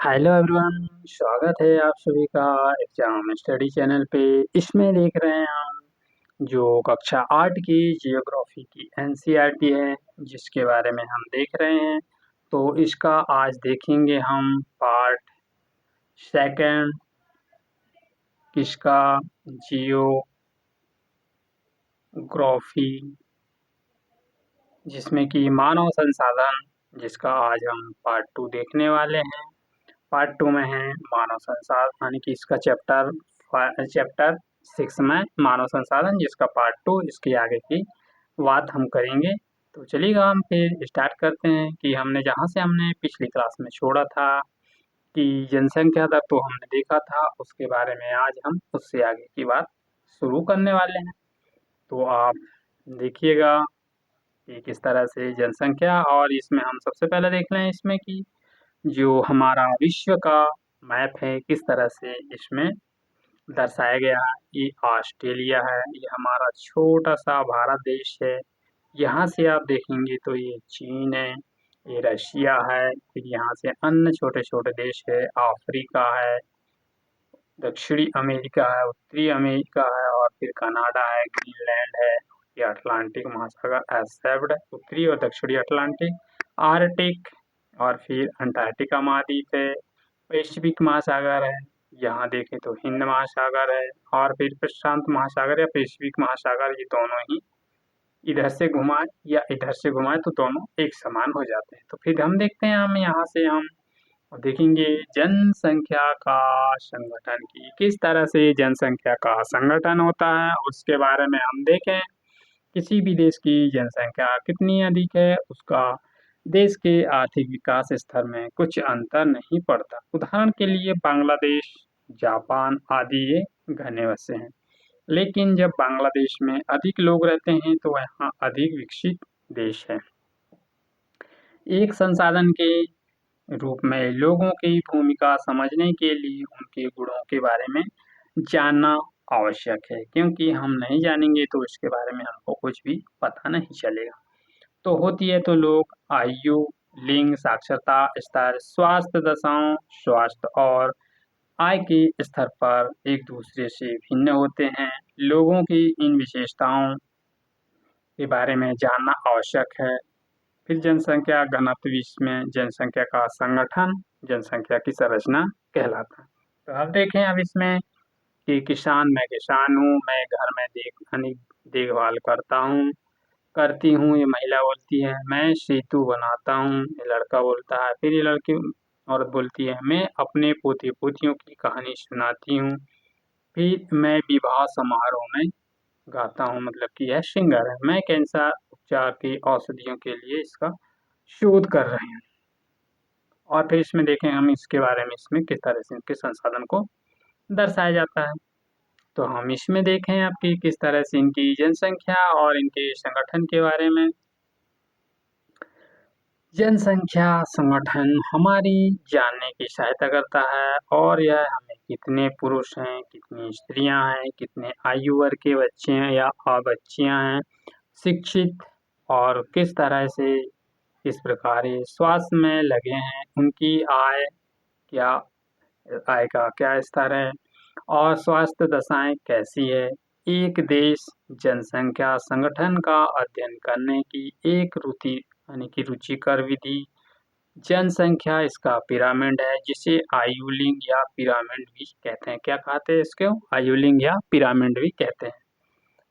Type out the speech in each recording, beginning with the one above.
Hello everyone, स्वागत है आप सभी का एग्जाम स्टडी चैनल पे। इसमें देख रहे हैं हम जो कक्षा 8 की जियोग्राफी की एनसीईआरटी है, जिसके बारे में हम देख रहे हैं। तो इसका आज देखेंगे हम पार्ट सेकंड, किसका, जियोग्राफी, जिसमें कि मानव संसाधन, जिसका आज हम पार्ट 2 देखने वाले हैं। पार्ट 2 में है मानव संसाधन, यानी कि इसका चैप्टर 6 में मानव संसाधन, जिसका पार्ट 2 इसके आगे की बात हम करेंगे। तो चलिएगा हम फिर स्टार्ट करते हैं कि हमने पिछली क्लास में छोड़ा था कि जनसंख्या तक तो हमने देखा था, उसके बारे में आज हम उससे आगे की बात शुरू करने वाले हैं। तो आप देखिएगा कि किस तरह से जनसंख्या, और इसमें हम सबसे पहले देख लें इसमें कि जो हमारा विश्व का मैप है किस तरह से इसमें दर्शाया गया है। ये ऑस्ट्रेलिया है, ये हमारा छोटा सा भारत देश है। यहाँ से आप देखेंगे तो ये चीन है, ये रशिया है, फिर यहाँ से अन्य छोटे छोटे देश है, अफ्रीका है, दक्षिणी अमेरिका है, उत्तरी अमेरिका है, और फिर कनाडा है, ग्रीनलैंड है, ये अटलांटिक महासागर एसेप्ड उत्तरी और दक्षिणी अटलांटिक, आर्टिक, और फिर अंटार्कटिका महाद्वीप है, पैसिफिक महासागर है, यहाँ देखें तो हिंद महासागर है, और फिर प्रशांत महासागर या पैसिफिक महासागर, ये दोनों ही इधर से घुमाए या इधर से घुमाए तो दोनों एक समान हो जाते हैं। तो फिर हम देखते हैं, हम यहाँ से हम देखेंगे जनसंख्या का संगठन की किस तरह से जनसंख्या का संगठन होता है, उसके बारे में हम देखें। किसी भी देश की जनसंख्या कितनी अधिक है, उसका देश के आर्थिक विकास स्तर में कुछ अंतर नहीं पड़ता। उदाहरण के लिए बांग्लादेश, जापान आदि ये घने वसे हैं, लेकिन जब बांग्लादेश में अधिक लोग रहते हैं तो यहाँ अधिक विकसित देश है। एक संसाधन के रूप में लोगों की भूमिका समझने के लिए उनके गुणों के बारे में जानना आवश्यक है, क्योंकि हम नहीं जानेंगे तो इसके बारे में हमको कुछ भी पता नहीं चलेगा। तो होती है तो लोग आयु, लिंग, साक्षरता स्तर, स्वास्थ्य दशाओं, स्वास्थ्य और आय के स्तर पर एक दूसरे से भिन्न होते हैं। लोगों की इन विशेषताओं के बारे में जानना आवश्यक है। फिर जनसंख्या घनत्व, इसमें जनसंख्या का संगठन जनसंख्या की संरचना कहलाता है। तो अब देखें, अब इसमें कि मैं किसान हूँ, मैं घर में देखभाल करती हूँ, ये महिला बोलती है। मैं सेतु बनाता हूँ, ये लड़का बोलता है। फिर ये लड़की औरत बोलती है, मैं अपने पोते पोतियों की कहानी सुनाती हूँ। फिर मैं विवाह समारोह में गाता हूँ, मतलब कि यह सिंगर है। मैं कैंसर उपचार की औषधियों के लिए इसका शोध कर रहे हैं। और फिर इसमें देखें हम इसके बारे में, इसमें किस तरह से इनके संसाधन को दर्शाया जाता है। तो हम इसमें देखें आपकी किस तरह से इनकी जनसंख्या और इनके संगठन के बारे में। जनसंख्या संगठन हमारी जानने की सहायता करता है, और यह हमें कितने पुरुष हैं, कितनी स्त्रियां हैं, कितने आयु वर्ग के बच्चे हैं या बच्चियां हैं, शिक्षित और किस तरह से इस प्रकार ये स्वास्थ्य में लगे हैं, उनकी क्या आय का क्या स्तर है, और स्वास्थ्य दशाएं कैसी है। एक देश जनसंख्या संगठन का अध्ययन करने की एक रुचि, यानी कि रुचिकर विधि जनसंख्या, इसका पिरामिड है, जिसे आयुलिंग या पिरामिड भी कहते हैं। क्या कहते हैं इसको? आयुलिंग या पिरामिड भी कहते हैं।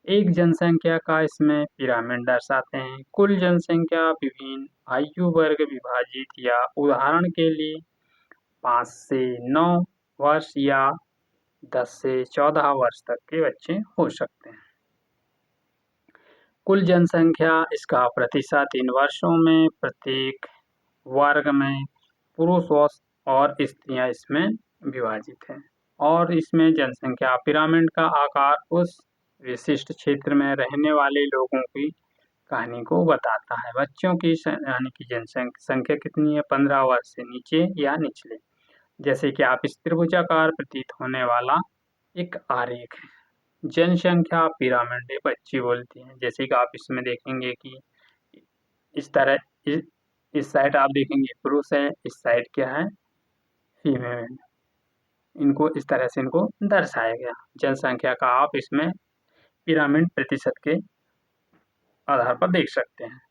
एक जनसंख्या का इसमें पिरामिड दर्शाते हैं। कुल जनसंख्या विभिन्न आयु वर्ग विभाजित, या उदाहरण के लिए 5 से 9 वर्ष या 10 से 14 वर्ष तक के बच्चे हो सकते हैं। कुल जनसंख्या, इसका प्रतिशत इन वर्षों में प्रत्येक वर्ग में पुरुष और स्त्रियां इसमें विभाजित हैं। और इसमें जनसंख्या पिरामिड का आकार उस विशिष्ट क्षेत्र में रहने वाले लोगों की कहानी को बताता है। बच्चों की यानी कि जनसंख्या कितनी है? 15 वर्ष से नीचे या निचले। जैसे कि आप इस त्रिभुजाकार प्रतीत होने वाला एक आरेख है। जनसंख्या पिरामिड बच्ची बोलती हैं। जैसे कि आप इसमें देखेंगे कि इस तरह इस साइड आप देखेंगे पुरुष है, इस साइड क्या है? फीमेल, इनको इस तरह से इनको दर्शाया गया। जनसंख्या का आप इसमें पिरामिड प्रतिशत के आधार पर देख सकते हैं।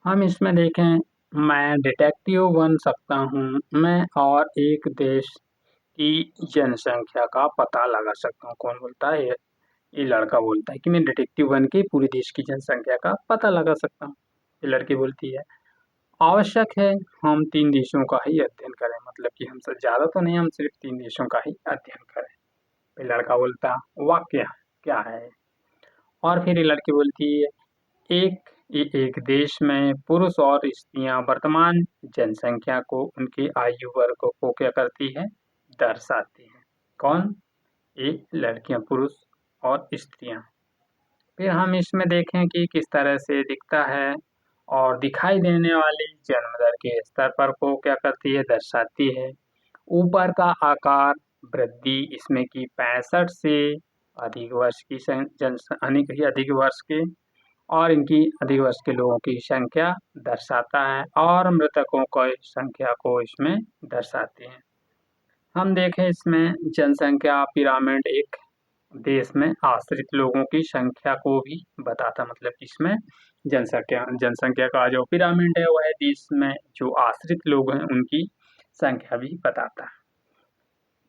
हम इसमें देखें, मैं डिटेक्टिव बन सकता हूँ, मैं और एक देश की जनसंख्या का पता लगा सकता हूँ। कौन बोलता है? ये लड़का बोलता है कि मैं डिटेक्टिव बन के पूरे देश की जनसंख्या का पता लगा सकता हूँ। ये लड़की बोलती है आवश्यक है हम 3 देशों का ही अध्ययन करें, मतलब कि हमसे ज़्यादा तो नहीं, हम सिर्फ 3 देशों का ही अध्ययन करें। फिर लड़का बोलता वाक्य क्या है? और फिर ये लड़की बोलती है एक देश में पुरुष और स्त्रियां वर्तमान जनसंख्या को उनके आयु वर्ग को क्या करती है? दर्शाती है। कौन? ये लड़कियां, पुरुष और स्त्रियां। फिर हम इसमें देखें कि किस तरह से दिखता है और दिखाई देने वाली जन्म दर के स्तर पर को क्या करती है? दर्शाती है। ऊपर का आकार वृद्धि इसमें की 65 से अधिक वर्ष की अधिक वर्ष के और इनकी अधिक वर्ष के लोगों की संख्या दर्शाता है और मृतकों की संख्या को इसमें दर्शाती है। हम देखें इसमें जनसंख्या पिरामिड एक देश में आश्रित लोगों की संख्या को भी बताता, मतलब इसमें जनसंख्या का जो पिरामिड है वह देश में जो आश्रित लोग हैं उनकी संख्या भी बताता है।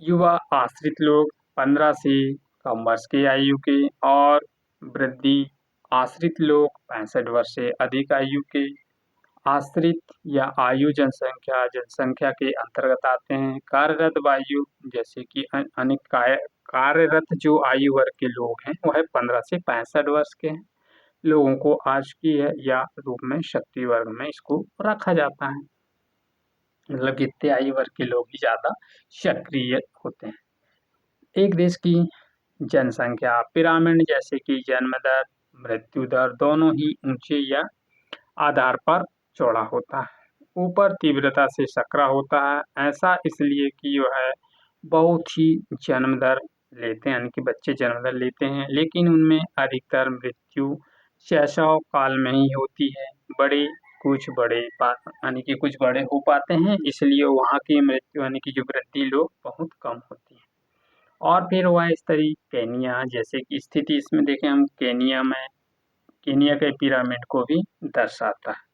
युवा आश्रित लोग 15 से कम वर्ष की आयु के और वृद्धि आश्रित लोग 65 वर्ष से अधिक आयु के। आश्रित या आयु जनसंख्या के अंतर्गत आते हैं कार्यरत वायु, जैसे कि अनेक कार्यरत जो आयु वर्ग के लोग हैं वह 15 से 65 वर्ष के हैं। लोगों को आजकीय या रूप में शक्ति वर्ग में इसको रखा जाता है, मतलब इतने आयु वर्ग के लोग ही ज़्यादा सक्रिय होते हैं। एक देश की जनसंख्या पिरामिड जैसे कि जन्म दर, मृत्यु दर दोनों ही ऊंचे या आधार पर चौड़ा होता है। ऊपर तीव्रता से सकरा होता है, ऐसा इसलिए कि वह बहुत ही जन्म दर लेते हैं, यानी कि बच्चे जन्म दर लेते हैं, लेकिन उनमें अधिकतर मृत्यु शैशव काल में ही होती है। यानी कि कुछ बड़े हो पाते हैं, इसलिए वहाँ की मृत्यु यानी कि जो वृद्धि लोग बहुत कम होती है। और फिर वह इस तरीके केनिया जैसे कि स्थिति इसमें देखें हम, केनिया के पिरामिड को भी दर्शाता है।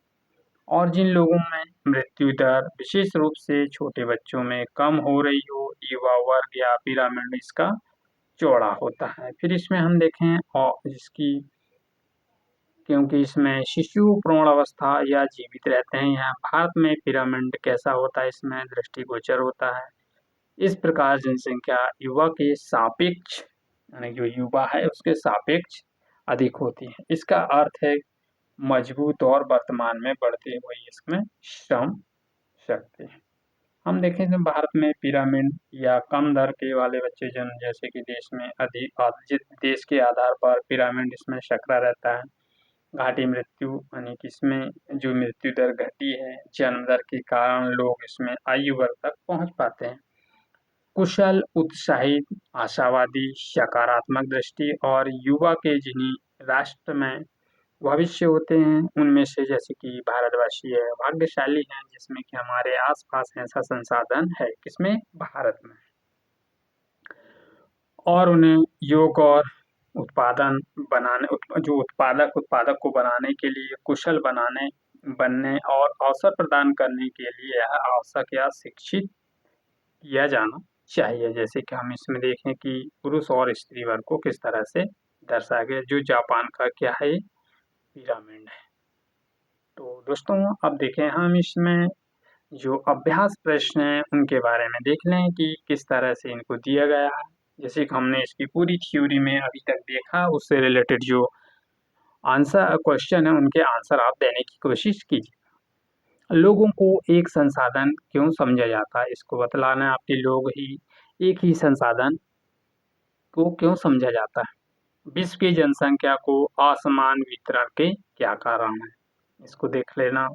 और जिन लोगों में मृत्यु दर विशेष रूप से छोटे बच्चों में कम हो रही हो, युवा वर्ग या पिरामिड इसका चौड़ा होता है। फिर इसमें हम देखें और इसकी, क्योंकि इसमें शिशु भ्रूण अवस्था या जीवित रहते हैं, यहाँ भारत में पिरामिड कैसा होता है इसमें दृष्टिगोचर होता है। इस प्रकार जनसंख्या युवा के सापेक्ष, यानी जो युवा है उसके सापेक्ष अधिक होती है। इसका अर्थ है मजबूत और वर्तमान में बढ़ते हुए इसमें श्रम शक्ति। हम देखें तो भारत में पिरामिड या कम दर के वाले बच्चे जन्म जैसे कि देश के आधार पर पिरामिड इसमें सकरा रहता है। घाटी मृत्यु यानी कि इसमें जो मृत्यु दर घटी है जन्म दर के कारण लोग इसमें आयु वर्ग तक पहुंच पाते हैं। कुशल, उत्साहित, आशावादी, सकारात्मक दृष्टि और युवा के जिन्हीं राष्ट्र में भविष्य होते हैं उनमें से जैसे कि भारतवासी है भाग्यशाली हैं जिसमें कि हमारे आसपास ऐसा संसाधन है, किसमें? भारत में। और उन्हें योग और उत्पादन जो उत्पादक को बनाने के लिए कुशल बनने और अवसर प्रदान करने के लिए यह आवश्यक या शिक्षित किया जाना चाहिए। जैसे कि हम इसमें देखें कि पुरुष और स्त्री वर्ग को किस तरह से दर्शाया गया, जो जापान का क्या है पिरामिड है। तो दोस्तों अब देखें हम इसमें जो अभ्यास प्रश्न हैं उनके बारे में देख लें कि किस तरह से इनको दिया गया है। जैसे कि हमने इसकी पूरी थ्योरी में अभी तक देखा, उससे रिलेटेड जो आंसर क्वेश्चन है उनके आंसर आप देने की कोशिश कीजिए। लोगों को एक संसाधन क्यों समझा जाता है, इसको बतलाना है आपके। लोग ही एक ही संसाधन को क्यों समझा जाता है। विश्व की जनसंख्या को असमान वितरण के क्या कारण है, इसको देख लेना।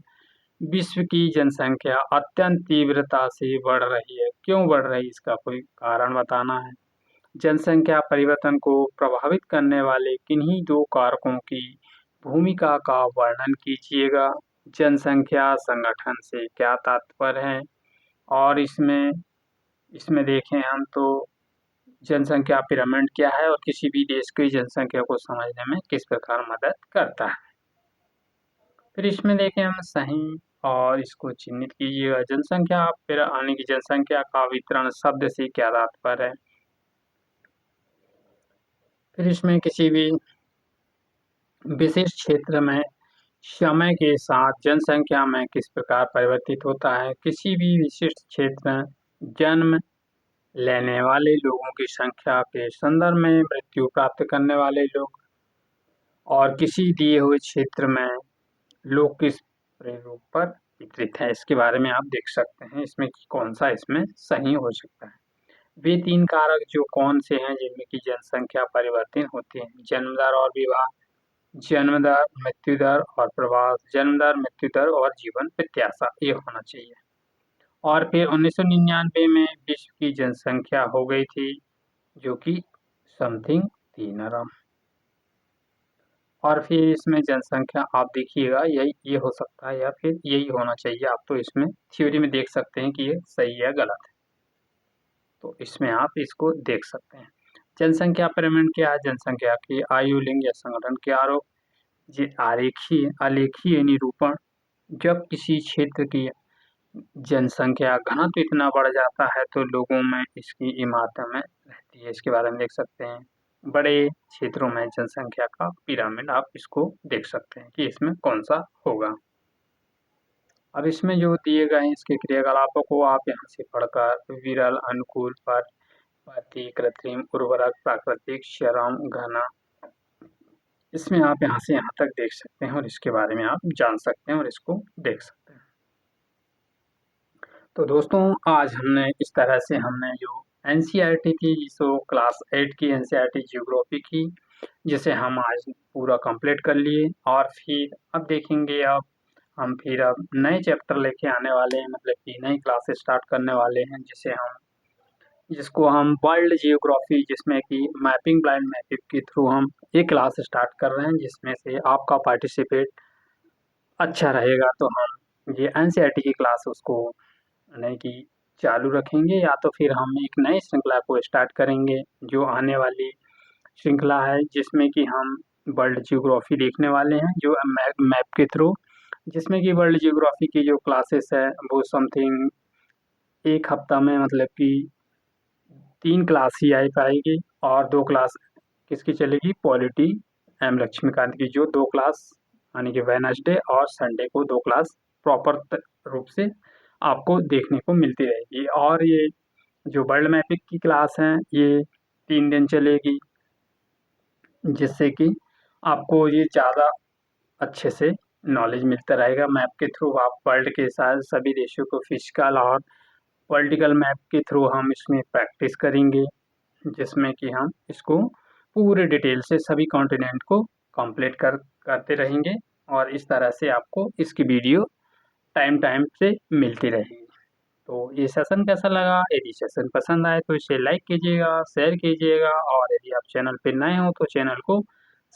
विश्व की जनसंख्या अत्यंत तीव्रता से बढ़ रही है, क्यों बढ़ रही है इसका कोई कारण बताना है। जनसंख्या परिवर्तन को प्रभावित करने वाले किन्हीं 2 कारकों की भूमिका का वर्णन कीजिएगा। जनसंख्या संगठन से क्या तात्पर्य है। और इसमें देखें हम तो जनसंख्या पिरामिड क्या है और किसी भी देश की जनसंख्या को समझने में किस प्रकार मदद करता है। फिर इसमें देखें हम सही और इसको चिन्हित कीजिएगा। जनसंख्या फिर यानी कि जनसंख्या का वितरण शब्द से क्या तात्पर्य है। फिर इसमें किसी भी विशेष क्षेत्र में समय के साथ जनसंख्या में किस प्रकार परिवर्तित होता है। किसी भी विशिष्ट क्षेत्र में जन्म लेने वाले लोगों की संख्या के संदर्भ में मृत्यु प्राप्त करने वाले लोग और किसी दिए हुए क्षेत्र में लोग किस प्रारूप पर वितरित है, इसके बारे में आप देख सकते हैं इसमें कि कौन सा इसमें सही हो सकता है। वे 3 कारक जो कौन से हैं जिनमें की जनसंख्या परिवर्तन होती है। जन्म दर और विवाह, जन्म दर, मृत्यु दर और प्रवास, जन्म दर, मृत्यु दर और जीवन प्रत्याशा, ये होना चाहिए। और फिर 1999 में विश्व की जनसंख्या हो गई थी जो कि समथिंग 3 अरब। और फिर इसमें जनसंख्या आप देखिएगा ये हो सकता है या फिर यही होना चाहिए। आप तो इसमें थ्योरी में देख सकते हैं कि ये सही है गलत है, तो इसमें आप इसको देख सकते हैं। जनसंख्या पिरामिड क्या है। जनसंख्या की आयु, लिंग या संगठन के आरोप, आलेखीय निरूपण, जब किसी क्षेत्र की जनसंख्या घनत्व इतना बढ़ जाता है तो लोगों में इसकी इमारत में रहती है, इसके बारे में देख सकते हैं। बड़े क्षेत्रों में जनसंख्या का पिरामिड आप इसको देख सकते हैं कि इसमें कौन सा होगा। अब इसमें जो दिए गए हैं इसके क्रियाकलापों को आप यहाँ से पढ़कर विरल, अनुकूल, पर्यायवाची, कृत्रिम, उर्वरक, प्राकृतिक, श्रम, घना, इसमें आप यहाँ से यहाँ तक देख सकते हैं और इसके बारे में आप जान सकते हैं और इसको देख सकते हैं। तो दोस्तों आज हमने इस तरह से हमने जो एनसीईआरटी की सो क्लास 8 की एनसीईआरटी ज्योग्राफी की, जिसे हम आज पूरा कंप्लीट कर लिए। और फिर अब देखेंगे हम फिर अब नए चैप्टर लेके आने वाले हैं, मतलब कि नई क्लासेस स्टार्ट करने वाले हैं जिसको हम वर्ल्ड जियोग्राफी, जिसमें कि मैपिंग, ब्लाइंड मैपिंग के थ्रू हम एक क्लास स्टार्ट कर रहे हैं, जिसमें से आपका पार्टिसिपेट अच्छा रहेगा तो हम ये एनसीईआरटी की क्लास उसको नहीं कि चालू रखेंगे या तो फिर हम एक नई श्रृंखला को स्टार्ट करेंगे जो आने वाली श्रृंखला है, जिसमें कि हम वर्ल्ड जियोग्राफी देखने वाले हैं जो मैप के थ्रू, जिसमें कि वर्ल्ड जियोग्राफी की जो क्लासेस है वो समथिंग एक हफ्ता में, मतलब कि 3 क्लास ही आ पाएगी और 2 क्लास किसकी चलेगी, पॉलिटी एम लक्ष्मीकांत की जो 2 क्लास यानी कि वेडनेसडे और संडे को 2 क्लास प्रॉपर रूप से आपको देखने को मिलती रहेगी। और ये जो वर्ल्ड मैपिंग की क्लास है ये 3 दिन चलेगी, जिससे कि आपको ये ज़्यादा अच्छे से नॉलेज मिलता रहेगा। मैप के थ्रू आप वर्ल्ड के साथ सभी देशों को फिजिकल और पॉलिटिकल मैप के थ्रू हम इसमें प्रैक्टिस करेंगे, जिसमें कि हम इसको पूरे डिटेल से सभी कॉन्टिनेंट को कंप्लीट करते रहेंगे और इस तरह से आपको इसकी वीडियो टाइम से मिलती रहेगी। तो ये सेशन कैसा लगा, यदि सेशन पसंद आए तो इसे लाइक कीजिएगा, शेयर कीजिएगा और यदि आप चैनल पर नए हो तो चैनल को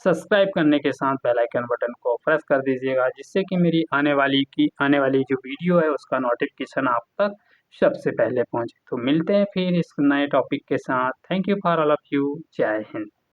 सब्सक्राइब करने के साथ बेल आइकन बटन को प्रेस कर दीजिएगा, जिससे कि मेरी आने वाली जो वीडियो है उसका नोटिफिकेशन आप तक सबसे पहले पहुंचे। तो मिलते हैं फिर इस नए टॉपिक के साथ। Thank you for all of you. जय हिंद।